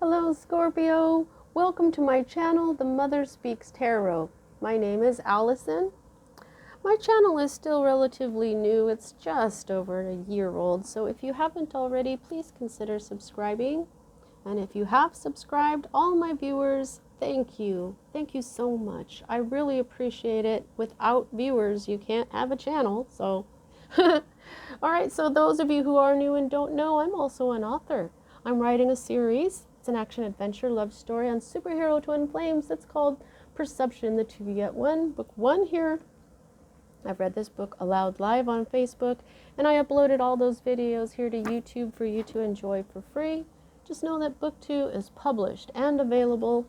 Hello Scorpio, welcome to my channel, The Mother Speaks Tarot. My name is Allison. My channel is still relatively new, it's just over a year old, so if you haven't already, please consider subscribing. And if you have subscribed, all my viewers, thank you. Thank you so much. I really appreciate it. Without viewers, you can't have a channel, so. Alright, so those of you who are new and don't know, I'm also an author. I'm writing a series. It's an action-adventure love story on superhero twin flames. It's called Perception, the Two Yet One. Book 1 here. I've read this book aloud live on Facebook, and I uploaded all those videos here to YouTube for you to enjoy for free. Just know that book 2 is published and available,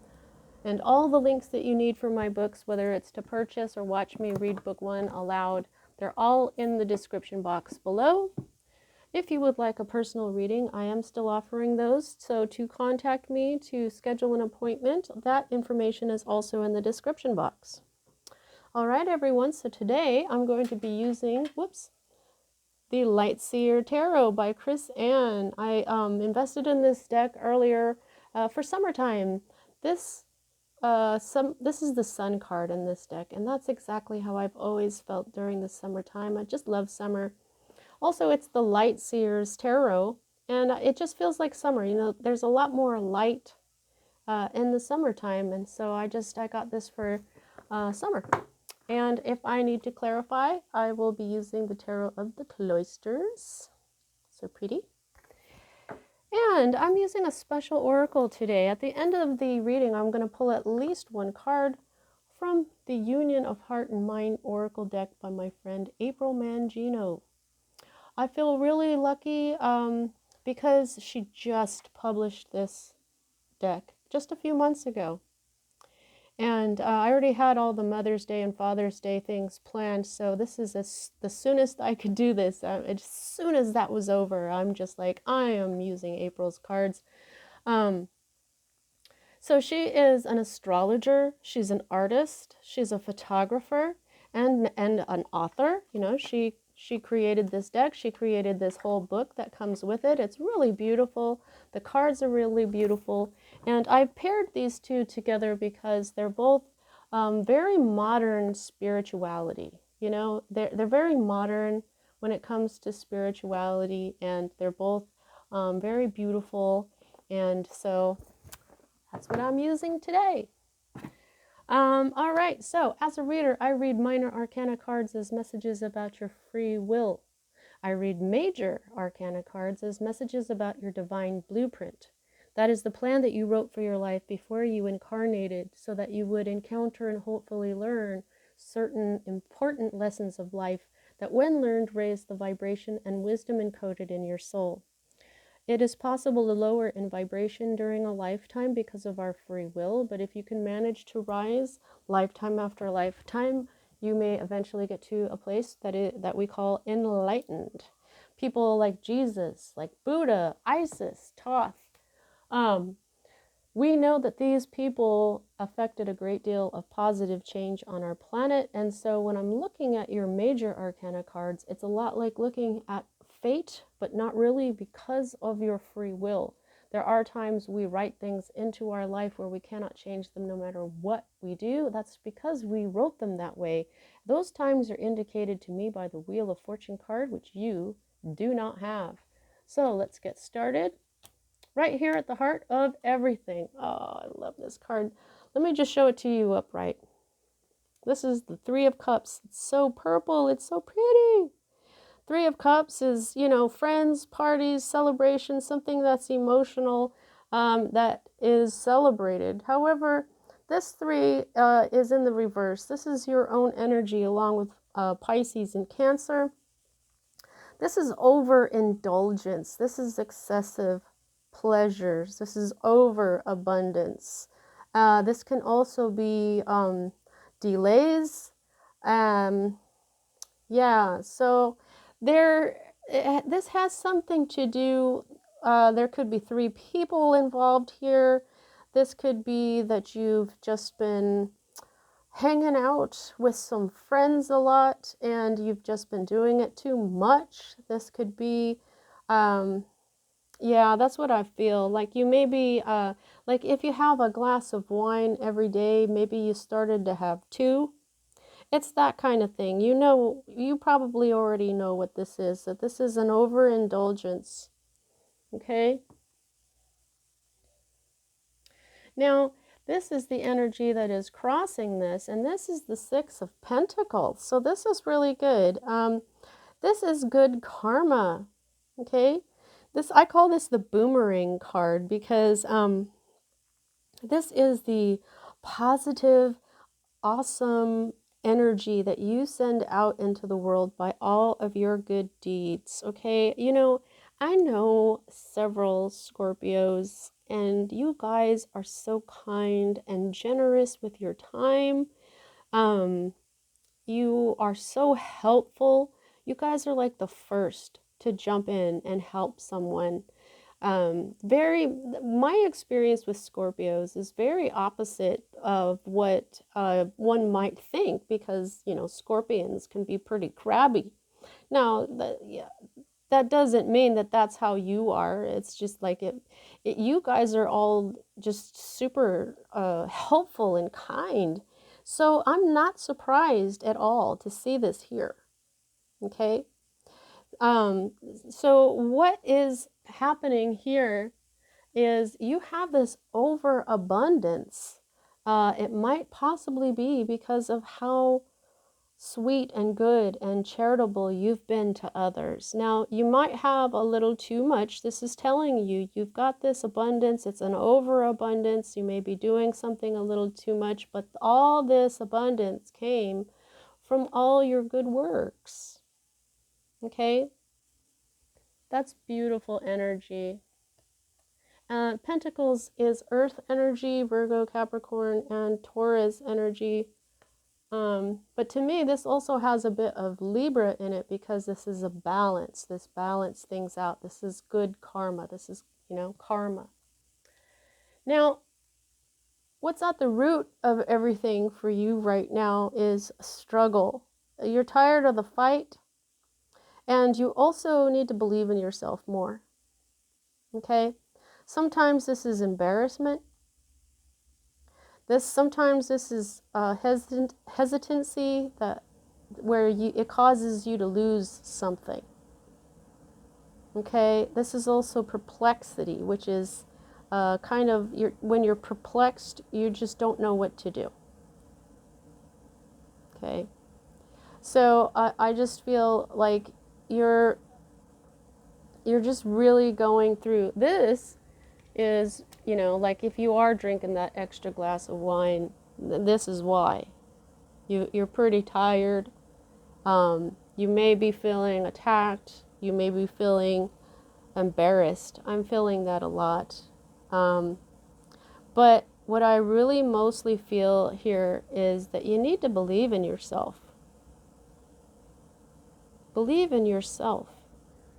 and all the links that you need for my books, whether it's to purchase or watch me read book 1 aloud, they're all in the description box below. If you would like a personal reading, I am still offering those, so to contact me to schedule an appointment, that information is also in the description box. All right, everyone, so today I'm going to be using, the Lightseer Tarot by Chris Ann. I invested in this deck earlier for summertime. This is the sun card in this deck, and that's exactly how I've always felt during the summertime. I just love summer. Also, it's the Lightseer's Tarot, and it just feels like summer. You know, there's a lot more light in the summertime, and so I got this for summer. And if I need to clarify, I will be using the Tarot of the Cloisters. So pretty. And I'm using a special oracle today. At the end of the reading, I'm going to pull at least one card from the Union of Heart and Mind Oracle deck by my friend April Mangino. I feel really lucky because she just published this deck just a few months ago. And I already had all the Mother's Day and Father's Day things planned, so this is the soonest I could do this. As soon as that was over, I'm just like, I am using April's cards. So she is an astrologer, she's an artist, she's a photographer, and an author. You know, she created this deck, she created this whole book that comes with it. It's really beautiful. The cards are really beautiful. And I paired these two together because they're both very modern spirituality. You know, they're very modern when it comes to spirituality, and they're both very beautiful. And so that's what I'm using today. All right, so as a reader, I read minor arcana cards as messages about your free will. I read major arcana cards as messages about your divine blueprint. That is the plan that you wrote for your life before you incarnated, so that you would encounter and hopefully learn certain important lessons of life that, when learned, raise the vibration and wisdom encoded in your soul. It is possible to lower in vibration during a lifetime because of our free will, but if you can manage to rise lifetime after lifetime, you may eventually get to a place that we call enlightened. People like Jesus, like Buddha, Isis, Thoth. We know that these people affected a great deal of positive change on our planet, and so when I'm looking at your major arcana cards, it's a lot like looking at fate, but not really, because of your free will. There are times we write things into our life where we cannot change them no matter what we do. That's because we wrote them that way. Those times are indicated to me by the Wheel of Fortune card, which you do not have. So let's get started. Right here at the heart of everything. Oh, I love this card. Let me just show it to you upright. This is the Three of Cups. It's so purple. It's so pretty. Three of Cups is, you know, friends, parties, celebrations, something that's emotional, that is celebrated. However, this 3 is in the reverse. This is your own energy along with Pisces and Cancer. This is overindulgence. This is excessive pleasures. This is overabundance. This can also be delays. Yeah, so this has something to do, there could be 3 people involved here. This could be that you've just been hanging out with some friends a lot and you've just been doing it too much. This could be Yeah, that's what I feel. Like you maybe, like if you have a glass of wine every day, maybe you started to have two. It's that kind of thing. You know, you probably already know what this is. That this is an overindulgence. Okay? Now, this is the energy that is crossing this, and this is the Six of Pentacles. So this is really good. This is good karma. Okay? This, I call this the boomerang card because this is the positive, awesome energy that you send out into the world by all of your good deeds. Okay, you know, I know several Scorpios, and you guys are so kind and generous with your time. Um, you are so helpful. You guys are like the first to jump in and help someone. My experience with Scorpios is very opposite of what one might think, because you know Scorpions can be pretty crabby. Now yeah, that doesn't mean that that's how you are. It's just like you guys are all just super helpful and kind. So I'm not surprised at all to see this here. Okay. Um, so what is happening here is you have this overabundance. It might possibly be because of how sweet and good and charitable you've been to others. Now, you might have a little too much. This is telling you you've got this abundance. It's an overabundance. You may be doing something a little too much, but all this abundance came from all your good works. Okay? That's beautiful energy. Pentacles is earth energy, Virgo, Capricorn, and Taurus energy. But to me, this also has a bit of Libra in it because this is a balance. This balance things out. This is good karma. This is, you know, karma. Now, what's at the root of everything for you right now is struggle. You're tired of the fight, and you also need to believe in yourself more. Okay? Sometimes this is embarrassment. Sometimes this is hesitancy that where it causes you to lose something. Okay, this is also perplexity, which is kind of when you're perplexed, you just don't know what to do. Okay, so I just feel like you're just really going through this. Is, you know, like if you are drinking that extra glass of wine, this is why. You're pretty tired. You may be feeling attacked. You may be feeling embarrassed. I'm feeling that a lot. But what I really mostly feel here is that you need to believe in yourself. Believe in yourself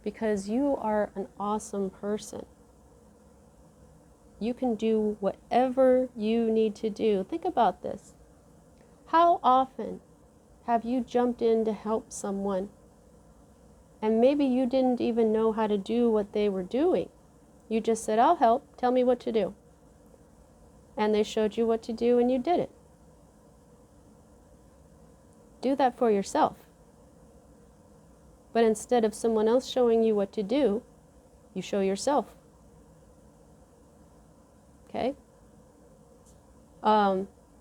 because you are an awesome person. You can do whatever you need to do. Think about this. How often have you jumped in to help someone and maybe you didn't even know how to do what they were doing? You just said, I'll help, tell me what to do. And they showed you what to do and you did it. Do that for yourself. But instead of someone else showing you what to do, you show yourself. Okay?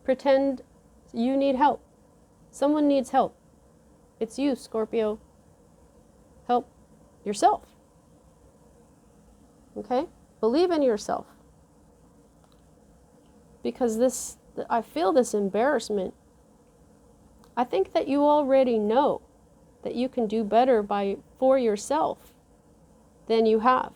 Pretend you need help. Someone needs help. It's you, Scorpio. Help yourself. Okay? Believe in yourself. Because I feel this embarrassment. I think that you already know that you can do better for yourself than you have.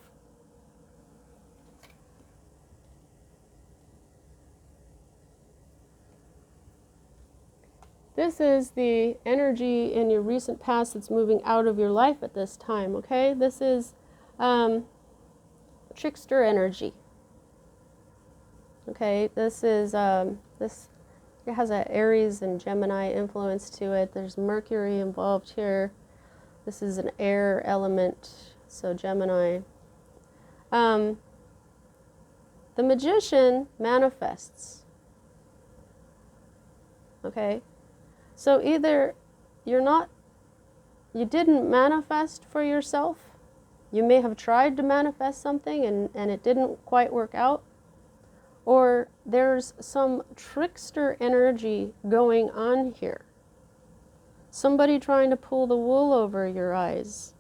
This is the energy in your recent past that's moving out of your life at this time, okay? This is trickster energy. Okay, this is this it has an Aries and Gemini influence to it. There's Mercury involved here. This is an air element, so Gemini. The magician manifests. Okay? So either you didn't manifest for yourself. You may have tried to manifest something and it didn't quite work out. Or there's some trickster energy going on here. Somebody trying to pull the wool over your eyes.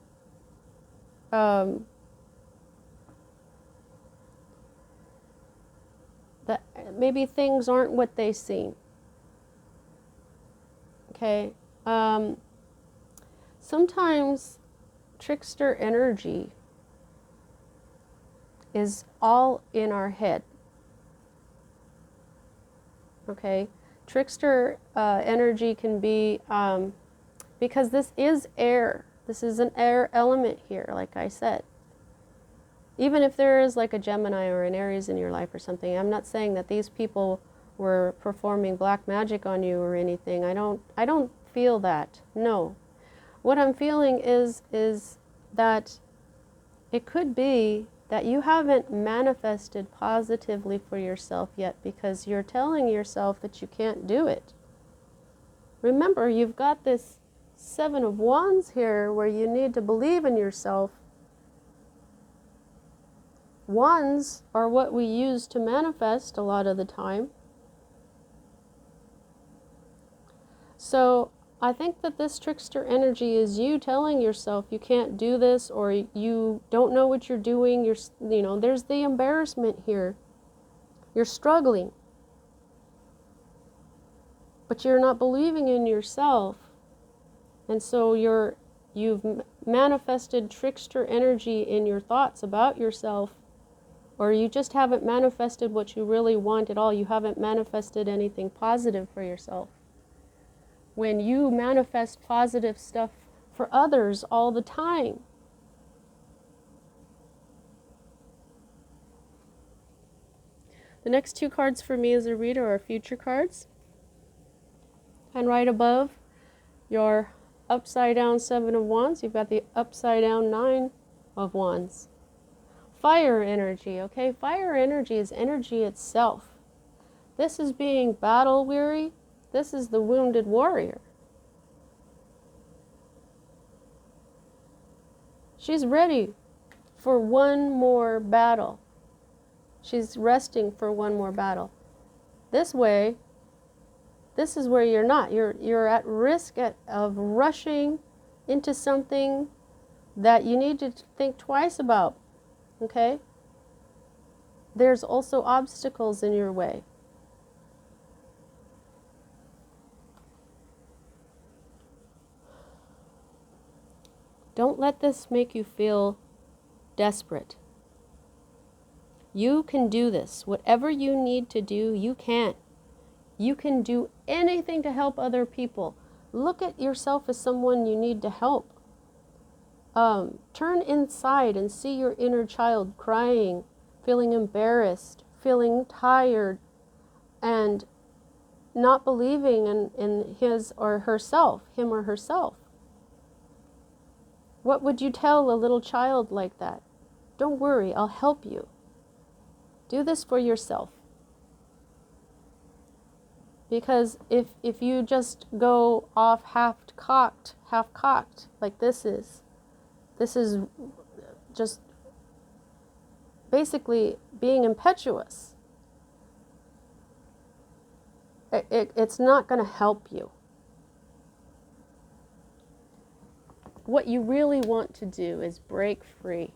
That maybe things aren't what they seem. Okay? Sometimes trickster energy is all in our head. Okay? Trickster energy can be, because this is air. This is an air element here, like I said. Even if there is like a Gemini or an Aries in your life or something, I'm not saying that these people were performing black magic on you or anything. I don't feel that. No. What I'm feeling is that it could be that you haven't manifested positively for yourself yet because you're telling yourself that you can't do it. Remember, you've got this 7 of Wands here where you need to believe in yourself. Wands are what we use to manifest a lot of the time. So I think that this trickster energy is you telling yourself you can't do this, or you don't know what you're doing. There's the embarrassment here. You're struggling. But you're not believing in yourself. And so you've manifested trickster energy in your thoughts about yourself, or you just haven't manifested what you really want at all. You haven't manifested anything positive for yourself. When you manifest positive stuff for others all the time. The next 2 cards for me as a reader are future cards. And right above your upside down 7 of Wands, you've got the upside down 9 of Wands. Fire energy, okay? Fire energy is energy itself. This is being battle weary. This is the wounded warrior. She's ready for one more battle. She's resting for one more battle. This way, this is where you're not. You're at risk of rushing into something that you need to think twice about. Okay? There's also obstacles in your way. Don't let this make you feel desperate. You can do this. Whatever you need to do, you can. You can do anything to help other people. Look at yourself as someone you need to help. Turn inside and see your inner child crying, feeling embarrassed, feeling tired, and not believing in his or herself, him or herself. What would you tell a little child like that? Don't worry, I'll help you. Do this for yourself. Because if you just go off half-cocked, like this is just basically being impetuous. It's not going to help you. What you really want to do is break free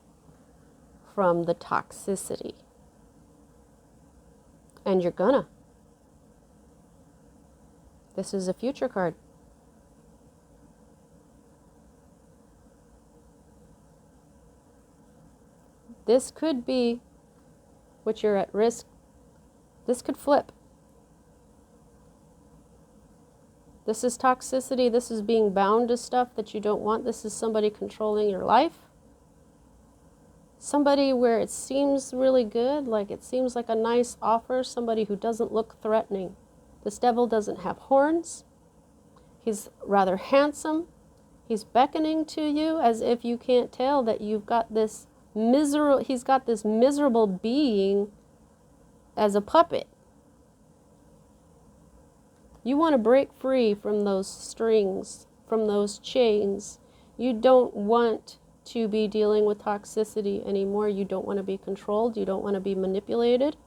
from the toxicity. And you're gonna. This is a future card. This could be what you're at risk. This could flip. This is toxicity. This is being bound to stuff that you don't want. This is somebody controlling your life. Somebody where it seems really good, like it seems like a nice offer, somebody who doesn't look threatening. This devil doesn't have horns. He's rather handsome. He's beckoning to you as if you can't tell that you've got this miserable, he's got this miserable being as a puppet. You want to break free from those strings, from those chains. You don't want to be dealing with toxicity anymore. You don't want to be controlled. You don't want to be manipulated.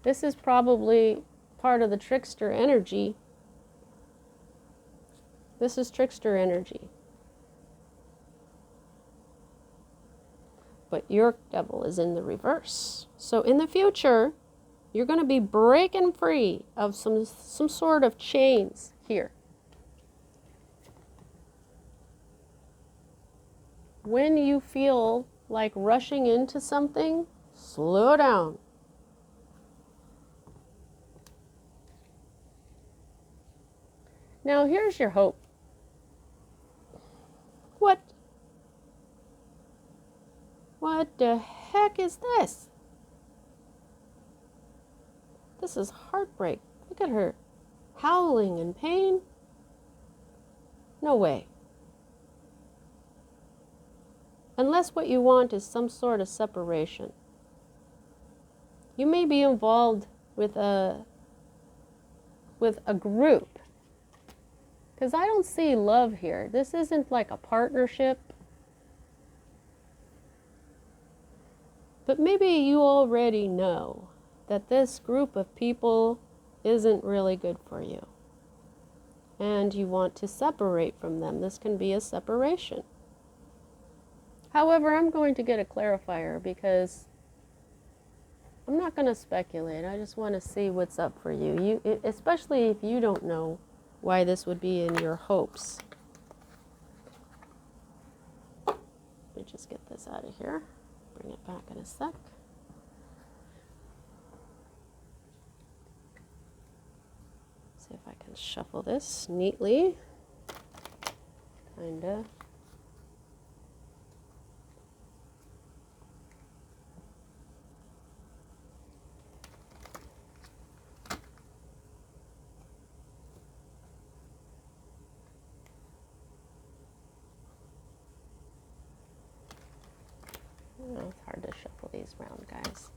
This is probably part of the trickster energy. This is trickster energy. But your devil is in the reverse. So in the future, you're going to be breaking free of some sort of chains here. When you feel like rushing into something, slow down. Now here's your hope. What the heck is this? This is heartbreak. Look at her, howling in pain. No way. Unless what you want is some sort of separation. You may be involved with a group. Because I don't see love here. This isn't like a partnership. But maybe you already know that this group of people isn't really good for you. And you want to separate from them. This can be a separation. However, I'm going to get a clarifier because I'm not going to speculate. I just want to see what's up for you. Especially if you don't know why this would be in your hopes. Let me just get this out of here. Bring it back in a sec. See if I can shuffle this neatly. Kinda. Oh, it's hard to shuffle these around, guys.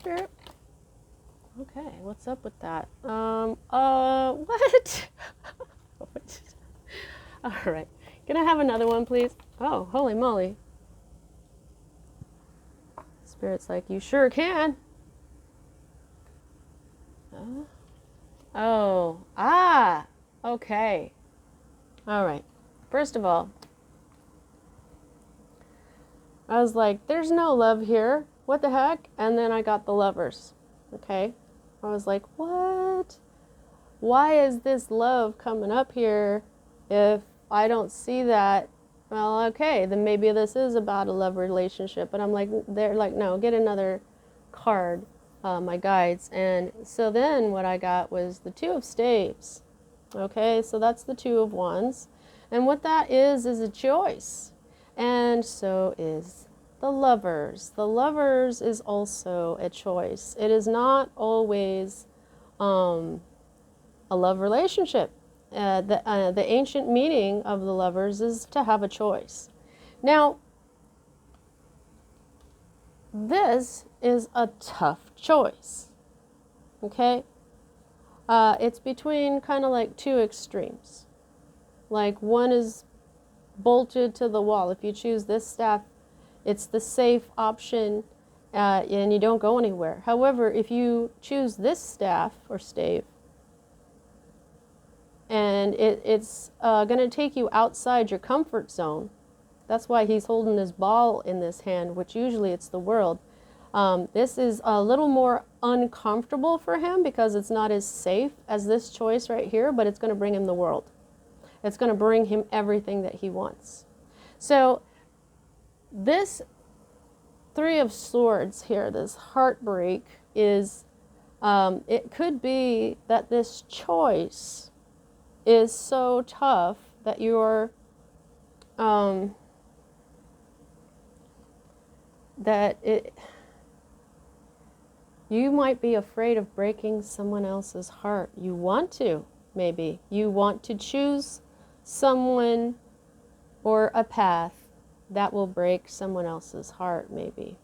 Spirit. Okay, what's up with that? What? All right. Can I have another one, please? Oh, holy moly. Spirit's like, you sure can. Oh, okay. All right. First of all, I was like, there's no love here. What the heck? And then I got the Lovers. Okay. I was like, what? Why is this love coming up here if I don't see that? Well, okay, then maybe this is about a love relationship. But I'm like, they're like, no, get another card. My guides. And so then what I got was the Two of Staves. Okay, so that's the Two of Wands. And what that is a choice. And so is the Lovers. The Lovers is also a choice. It is not always a love relationship. The ancient meaning of the Lovers is to have a choice. Now, this is a tough choice, okay? It's between kind of like two extremes. Like one is bolted to the wall. If you choose this staff, it's the safe option and you don't go anywhere. However, if you choose this staff or stave, and it's going to take you outside your comfort zone. That's why he's holding this ball in this hand, which usually it's the world. This is a little more uncomfortable for him because it's not as safe as this choice right here, but it's going to bring him the world. It's going to bring him everything that he wants. So this Three of Swords here, this heartbreak, is, it could be that this choice is so tough that you're, that You might be afraid of breaking someone else's heart. You want to, maybe. You want to choose someone or a path that will break someone else's heart, maybe.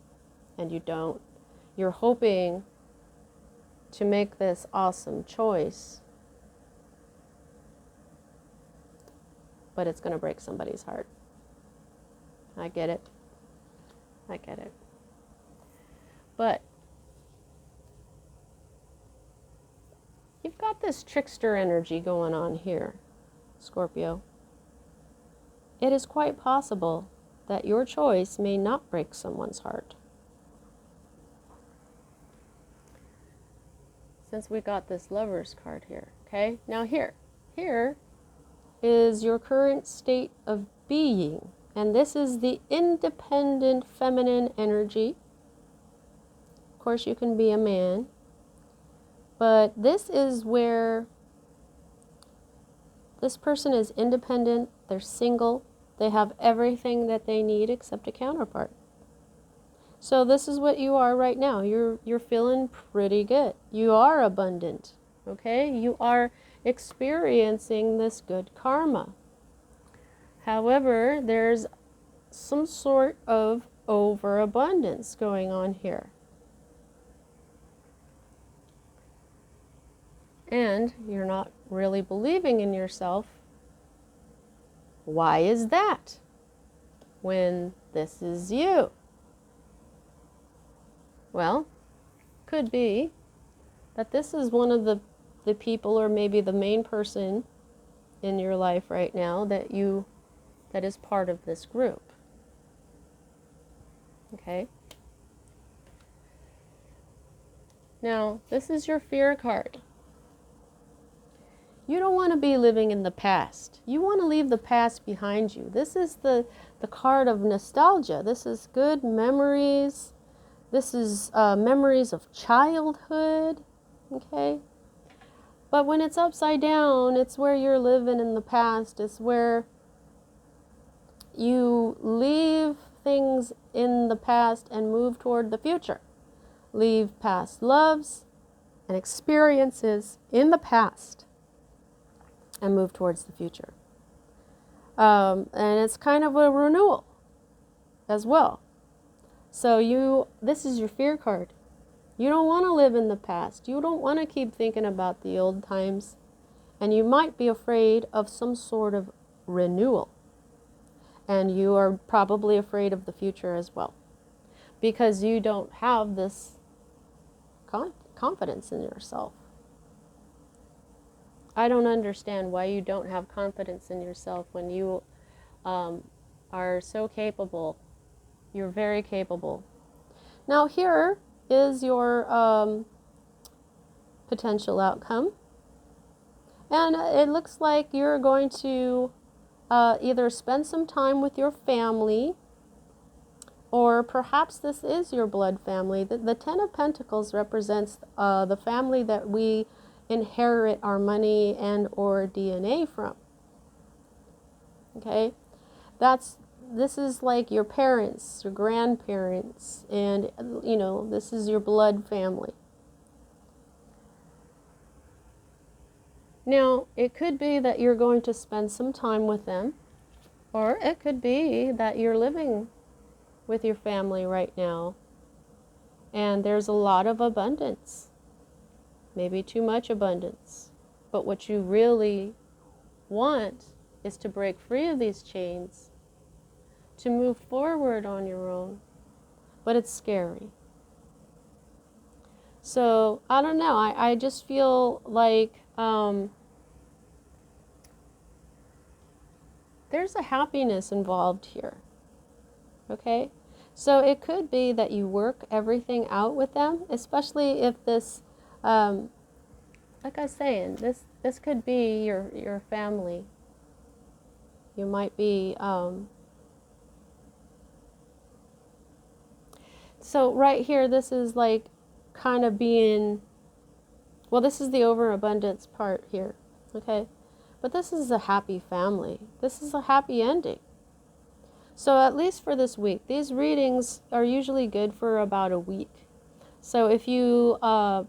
And you don't. You're hoping to make this awesome choice, but it's going to break somebody's heart. I get it. I get it. But you've got this trickster energy going on here, Scorpio. It is quite possible that your choice may not break someone's heart. Since we got this Lover's card here, okay? Now here is your current state of being. And this is the independent feminine energy. Of course, you can be a man. But this is where this person is independent, they're single, they have everything that they need except a counterpart. So this is what you are right now. You're feeling pretty good. You are abundant, okay? You are experiencing this good karma. However, there's some sort of overabundance going on here. And you're not really believing in yourself. Why is that? When this is you. Well, could be that this is one of the people, or maybe the main person in your life right now that is part of this group. Okay? Now, this is your fear card. You don't want to be living in the past. You want to leave the past behind you. This is the card of nostalgia. This is good memories. This is memories of childhood. Okay? But when it's upside down, it's where you're living in the past. It's where you leave things in the past and move toward the future. Leave past loves and experiences in the past and move towards the future. And it's kind of a renewal as well. So this is your fear card. You don't want to live in the past. You don't want to keep thinking about the old times. And you might be afraid of some sort of renewal. And you are probably afraid of the future as well. Because you don't have this confidence in yourself. I don't understand why you don't have confidence in yourself when you are so capable. You're very capable. Now here is your potential outcome. And it looks like you're going to either spend some time with your family, or perhaps this is your blood family. The Ten of Pentacles represents the family that we inherit our money and or DNA from. Okay? This is like your parents, your grandparents, and this is your blood family. Now, it could be that you're going to spend some time with them, or it could be that you're living with your family right now, and there's a lot of abundance, maybe too much abundance. But what you really want is to break free of these chains, to move forward on your own, but it's scary. So, I don't know, I just feel like there's a happiness involved here, okay? So it could be that you work everything out with them, especially if this, like I was saying, this could be your family. You might be, so right here, this is like kind of being, well, this is the overabundance part here, okay? But this is a happy family. This is a happy ending. So at least for this week, these readings are usually good for about a week. So if you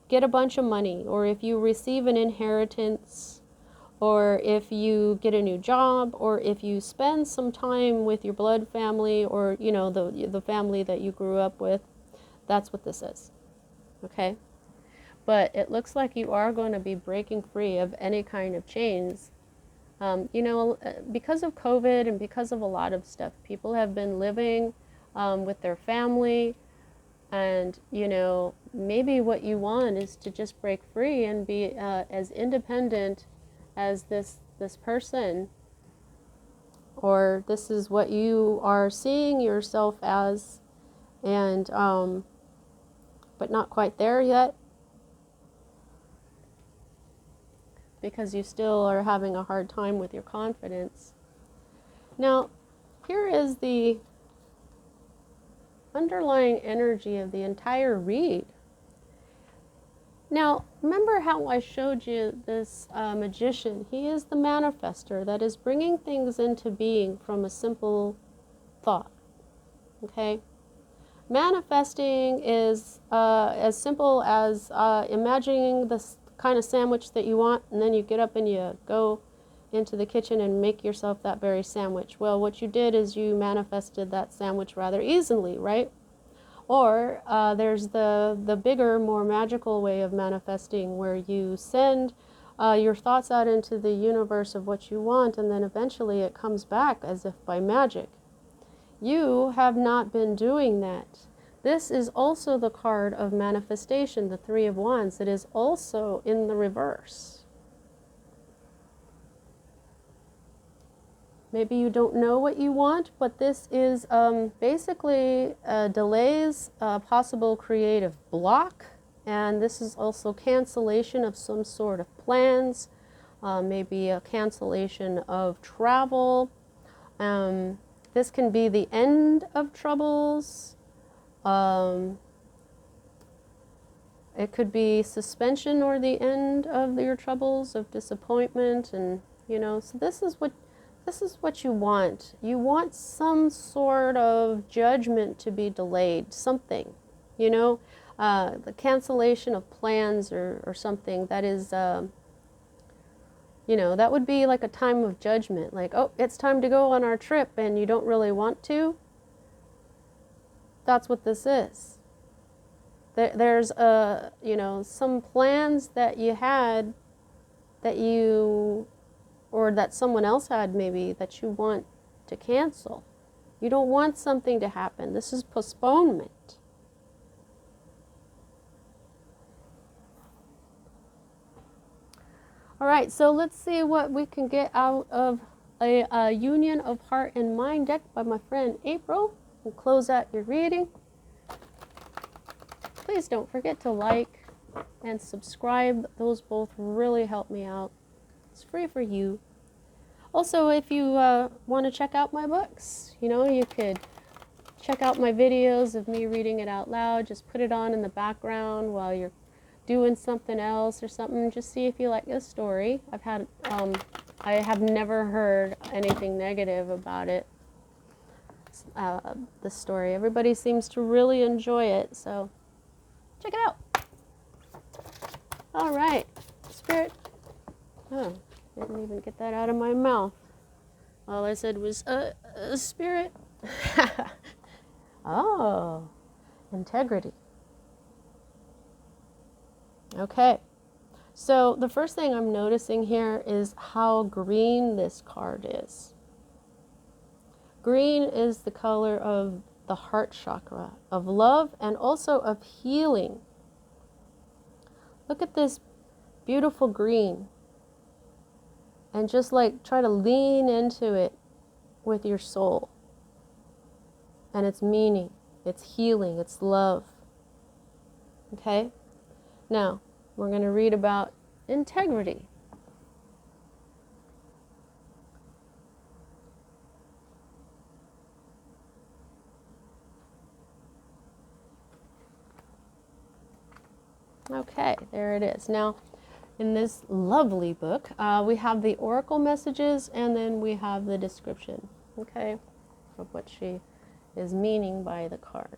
get a bunch of money, or if you receive an inheritance, or if you get a new job, or if you spend some time with your blood family, or you know, the family that you grew up with, that's what this is. Okay? But it looks like you are going to be breaking free of any kind of chains. You know, because of COVID and because of a lot of stuff, people have been living with their family, and you know, maybe what you want is to just break free and be as independent as this person, or this is what you are seeing yourself as, and but not quite there yet, because you still are having a hard time with your confidence. Now, here is the underlying energy of the entire read. Now, remember how I showed you this magician? He is the manifester that is bringing things into being from a simple thought. Okay? Manifesting is as simple as imagining the kind of sandwich that you want, and then you get up and you go into the kitchen and make yourself that very sandwich. Well, what you did is you manifested that sandwich rather easily, right? Or there's the bigger, more magical way of manifesting, where you send your thoughts out into the universe of what you want, and then eventually it comes back as if by magic. You have not been doing that. This is also the card of manifestation, the Three of Wands. It is also in the reverse. Maybe you don't know what you want, but this is basically delays, possible creative block, and this is also cancellation of some sort of plans, maybe a cancellation of travel. This can be the end of troubles. It could be suspension or the end of your troubles, of disappointment, and you know, so this is what you want. You want some sort of judgment to be delayed, something, you know, the cancellation of plans or something that is, you know, that would be like a time of judgment, like, oh, it's time to go on our trip and you don't really want to. That's what this is. There's you know, some plans that you had that you, or that someone else had maybe, that you want to cancel. You don't want something to happen. This is postponement. All right, so let's see what we can get out of a Union of Heart and Mind deck by my friend April. We'll close out your reading. Please don't forget to like and subscribe. Those both really help me out. It's free for you. Also, if you want to check out my books, you know, you could check out my videos of me reading it out loud. Just put it on in the background while you're doing something else or something. Just see if you like this story. I have never heard anything negative about it. The story. Everybody seems to really enjoy it, so check it out. All right, Spirit. Oh, didn't even get that out of my mouth. All I said was, Spirit. Oh, integrity. Okay, so the first thing I'm noticing here is how green this card is. Green is the color of the heart chakra, of love, and also of healing. Look at this beautiful green, and just like try to lean into it with your soul and its meaning, its healing, its love. Okay? Now, we're going to read about integrity. Okay, there it is. Now, in this lovely book, we have the oracle messages, and then we have the description, okay, of what she is meaning by the card.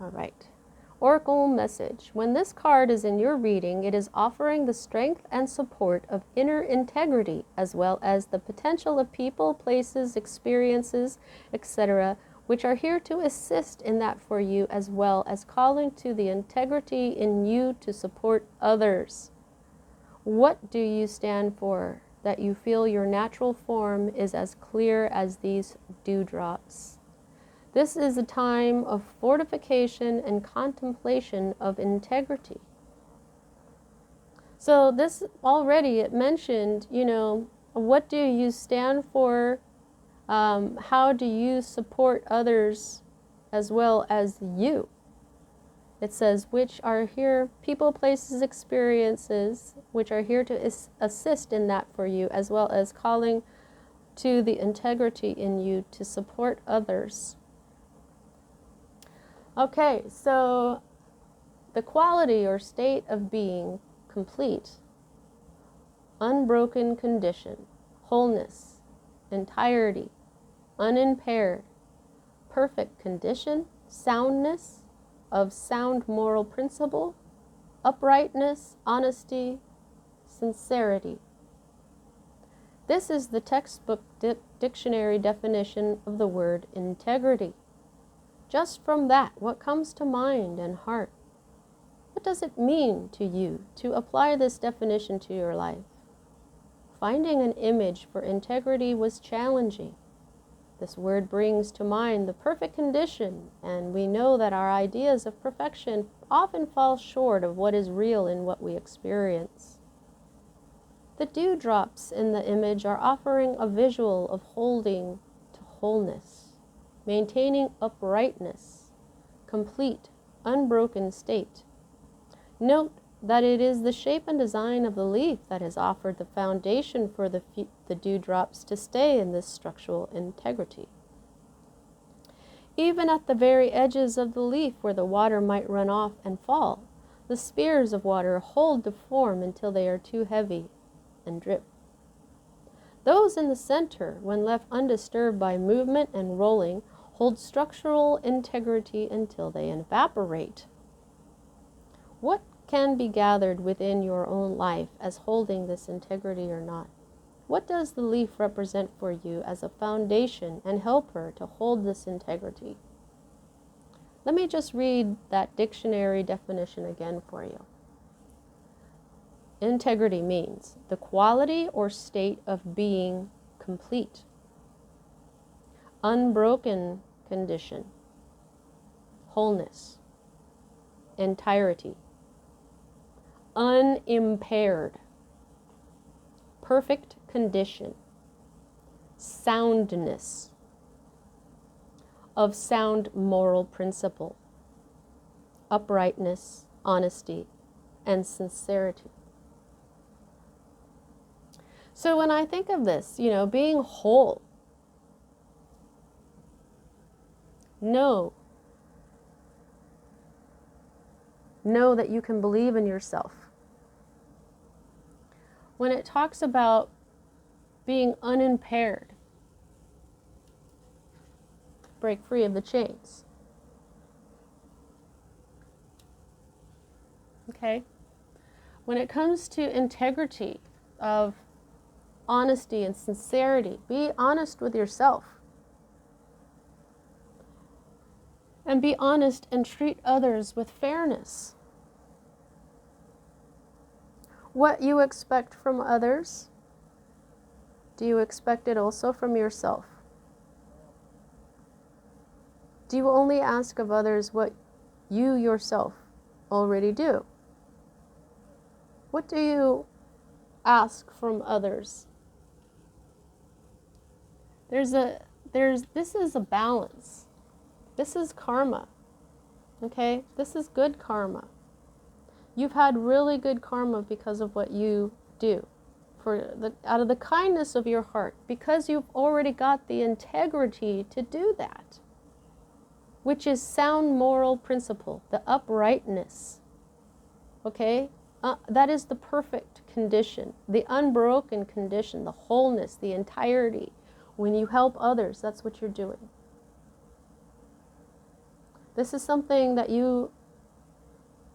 All right. Oracle message. When this card is in your reading, it is offering the strength and support of inner integrity, as well as the potential of people, places, experiences, etc., which are here to assist in that for you, as well as calling to the integrity in you to support others. What do you stand for, that you feel your natural form is as clear as these dewdrops? This is a time of fortification and contemplation of integrity. So this already, it mentioned, what do you stand for? How do you support others as well as you? It says, which are here, people, places, experiences, which are here to assist in that for you, as well as calling to the integrity in you to support others. Okay, so the quality or state of being complete, unbroken condition, wholeness, entirety, unimpaired, perfect condition, soundness, of sound moral principle, uprightness, honesty, sincerity. This is the textbook dictionary definition of the word integrity. Just from that, what comes to mind and heart? What does it mean to you to apply this definition to your life? Finding an image for integrity was challenging. This word brings to mind the perfect condition, and we know that our ideas of perfection often fall short of what is real in what we experience. The dewdrops in the image are offering a visual of holding to wholeness, maintaining uprightness, complete, unbroken state. Note that it is the shape and design of the leaf that has offered the foundation for the dewdrops to stay in this structural integrity. Even at the very edges of the leaf where the water might run off and fall, the spears of water hold the form until they are too heavy and drip. Those in the center, when left undisturbed by movement and rolling, hold structural integrity until they evaporate. What can be gathered within your own life as holding this integrity or not? What does the leaf represent for you as a foundation and helper to hold this integrity? Let me just read that dictionary definition again for you. Integrity means the quality or state of being complete, unbroken condition, wholeness, entirety, unimpaired, perfect condition, soundness, of sound moral principle, uprightness, honesty, and sincerity. So when I think of this, being whole, know that you can believe in yourself. When it talks about being unimpaired, break free of the chains. Okay? When it comes to integrity of honesty and sincerity, be honest with yourself. And be honest and treat others with fairness. What you expect from others, do you expect it also from yourself? Do you only ask of others what you yourself already do? What do you ask from others? This is a balance. This is karma. Okay? This is good karma. You've had really good karma because of what you do. Out of the kindness of your heart, because you've already got the integrity to do that, which is sound moral principle, the uprightness. Okay? That is the perfect condition, the unbroken condition, the wholeness, the entirety. When you help others, that's what you're doing. This is something that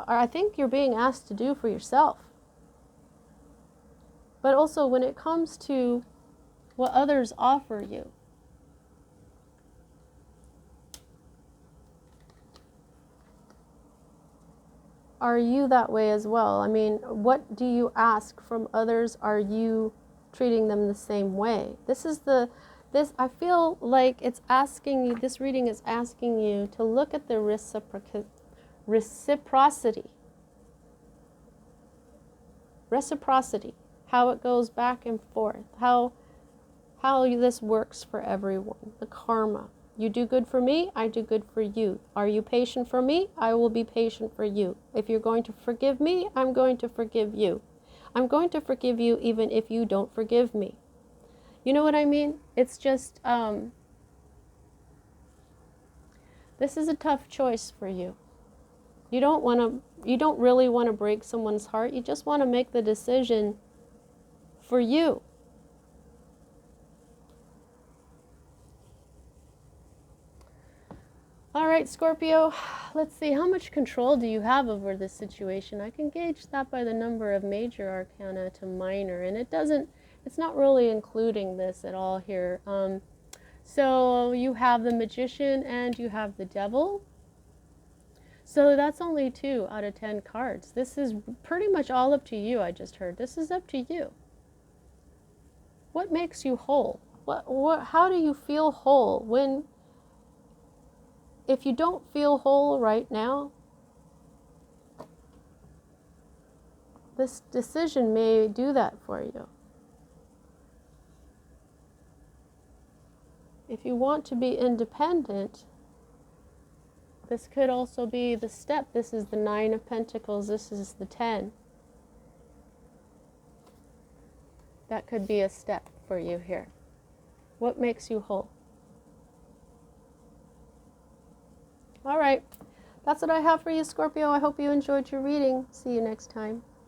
I think you're being asked to do for yourself. But also when it comes to what others offer you, are you that way as well? I mean, what do you ask from others? Are you treating them the same way? I feel like it's asking you, this reading is asking you to look at the reciprocity, how it goes back and forth, how this works for everyone, the karma. You do good for me, I do good for you. Are you patient for me? I will be patient for you. If you're going to forgive me, I'm going to forgive you. I'm going to forgive you even if you don't forgive me. You know what I mean? It's just, this is a tough choice for you. You don't really want to break someone's heart. You just want to make the decision for you. All right, Scorpio, let's see, how much control do you have over this situation? I can gauge that by the number of major arcana to minor, and it's not really including this at all here. So you have the Magician and you have the Devil. So that's only 2 out of 10 cards. This is pretty much all up to you, I just heard. This is up to you. What makes you whole? How do you feel whole if you don't feel whole right now, this decision may do that for you. If you want to be independent, this could also be the step. This is the 9 of Pentacles. This is the 10. That could be a step for you here. What makes you whole? All right. That's what I have for you, Scorpio. I hope you enjoyed your reading. See you next time.